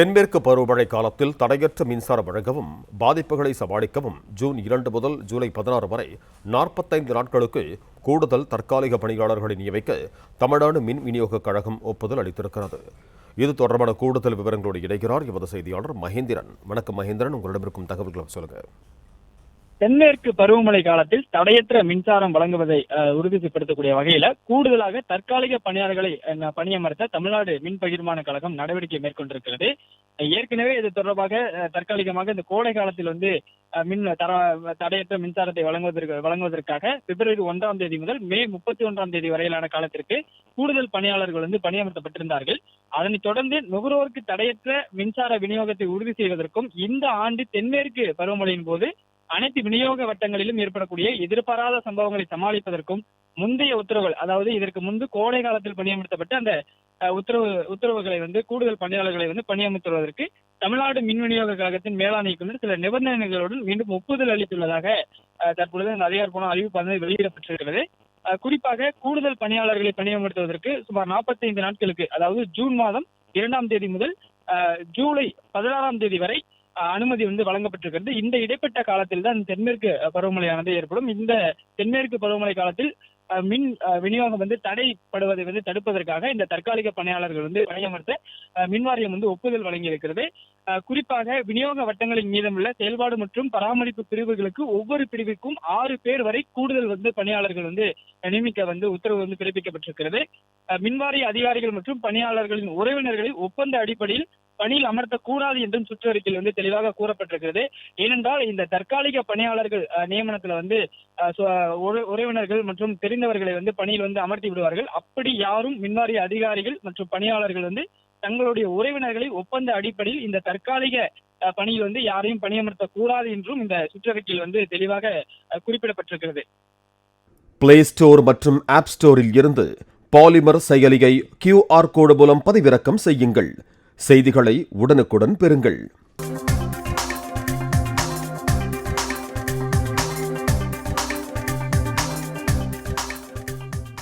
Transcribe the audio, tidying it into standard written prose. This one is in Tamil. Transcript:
தென்மேற்கு பருவமழை காலத்தில் தடையற்ற மின்சாரம் வழங்கவும் பாதிப்புகளை சமாளிக்கவும் ஜூன் 2 முதல் ஜூலை 16 வரை 45 நாட்களுக்கு கூடுதல் தற்காலிக பணியாளர்களை நியமிக்க தமிழ்நாடு மின் விநியோகக் கழகம் ஒப்புதல் அளித்திருக்கிறது. இது தொடர்பான கூடுதல் விவரங்களோடு இணைகிறார் எமது செய்தியாளர் மகேந்திரன். வணக்கம் மகேந்திரன், உங்களிடம் இருக்கும் தகவல்களை சொல்லுங்க. தென்மேற்கு பருவமழை காலத்தில் தடையற்ற மின்சாரம் வழங்குவதை உறுதிப்படுத்தக்கூடிய வகையில கூடுதலாக தற்காலிக பணியாளர்களை பணியமர்த்த தமிழ்நாடு மின் பகிர்மான கழகம் நடவடிக்கை மேற்கொண்டிருக்கிறது. ஏற்கனவே இது தொடர்பாக தற்காலிகமாக இந்த கோடை காலத்தில் தடையற்ற மின்சாரத்தை வழங்குவதற்காக பிப்ரவரி 1ஆம் தேதி முதல் மே 31ஆம் தேதி வரையிலான காலத்திற்கு கூடுதல் பணியாளர்கள் பணியமர்த்தப்பட்டிருந்தார்கள். அதனைத் தொடர்ந்து நுகர்வோருக்கு தடையற்ற மின்சார விநியோகத்தை உறுதி செய்வதற்கும் இந்த ஆண்டு தென்மேற்கு பருவமழையின் போது அனைத்து விநியோக வட்டங்களிலும் ஏற்படக்கூடிய எதிர்பாராத சம்பவங்களை சமாளிப்பதற்கும் முந்தைய உத்தரவுகள், அதாவது இதற்கு முன்பு கோடை காலத்தில் பணியமர்த்தப்பட்ட அந்த உத்தரவுகளை கூடுதல் பணியாளர்களை பணியமர்த்துவதற்கு தமிழ்நாடு மின் விநியோக கழகத்தின் மேலாண் இயக்குநர் சில நிபந்தனைகளுடன் மீண்டும் ஒப்புதல் அளித்துள்ளதாக தற்பொழுது அந்த அதிகாரப்பூர்வ அறிவிப்பு வெளியிடப்பட்டிருக்கிறது. குறிப்பாக கூடுதல் பணியாளர்களை பணியமர்த்துவதற்கு சுமார் 45 நாட்களுக்கு, அதாவது ஜூன் மாதம் 2ஆம் தேதி முதல் ஜூலை 16ஆம் தேதி வரை அனுமதி வழங்கப்பட்டிருக்கிறது. இந்த இடைப்பட்ட காலத்தில் தான் தென்மேற்கு பருவமழையானது ஏற்படும். இந்த தென்மேற்கு பருவமழை காலத்தில் மின் விநியோகம் தடைப்படுவதை தடுப்பதற்காக இந்த தற்காலிக பணியாளர்கள் பணியமர்த்த மின்வாரியம் ஒப்புதல் வழங்கி இருக்கிறது. குறிப்பாக விநியோக வட்டங்களின் மீதமுள்ள செயல்பாடு மற்றும் பராமரிப்பு பிரிவுகளுக்கு ஒவ்வொரு பிரிவுக்கும் 6 பேர் வரை கூடுதல் பணியாளர்கள் நியமிக்க உத்தரவு பிறப்பிக்கப்பட்டிருக்கிறது. மின்வாரிய அதிகாரிகள் மற்றும் பணியாளர்களின் உறவினர்களை ஒப்பந்த அடிப்படையில் பணியில் அமர்த்தக்கூடாது என்றும் சுற்றறிக்கையில் தெளிவாக கூறப்பட்டிருக்கிறது. ஏனென்றால் இந்த தற்காலிக பணியாளர்கள் நியமனத்துல உறவினர்கள் மற்றும் தெரிந்தவர்களை பணியில் அமர்த்தி விடுவார்கள். அப்படி யாரும் மின்வாரிய அதிகாரிகள் மற்றும் பணியாளர்கள் தங்களுடைய உறவினர்களை ஒப்பந்த அடிப்படையில் இந்த தற்காலிக பணியில் யாரையும் பணியமர்த்தக்கூடாது என்றும் இந்த சுற்றறிக்கையில் தெளிவாக குறிப்பிடப்பட்டிருக்கிறது. பிளே ஸ்டோர் மற்றும் ஆப் ஸ்டோரில் இருந்து பாலிமர் செயலியை QR கோடு மூலம் பதிவிறக்கம் செய்யுங்கள். செய்திகளை உடனுக்குடன் பெறுங்கள்.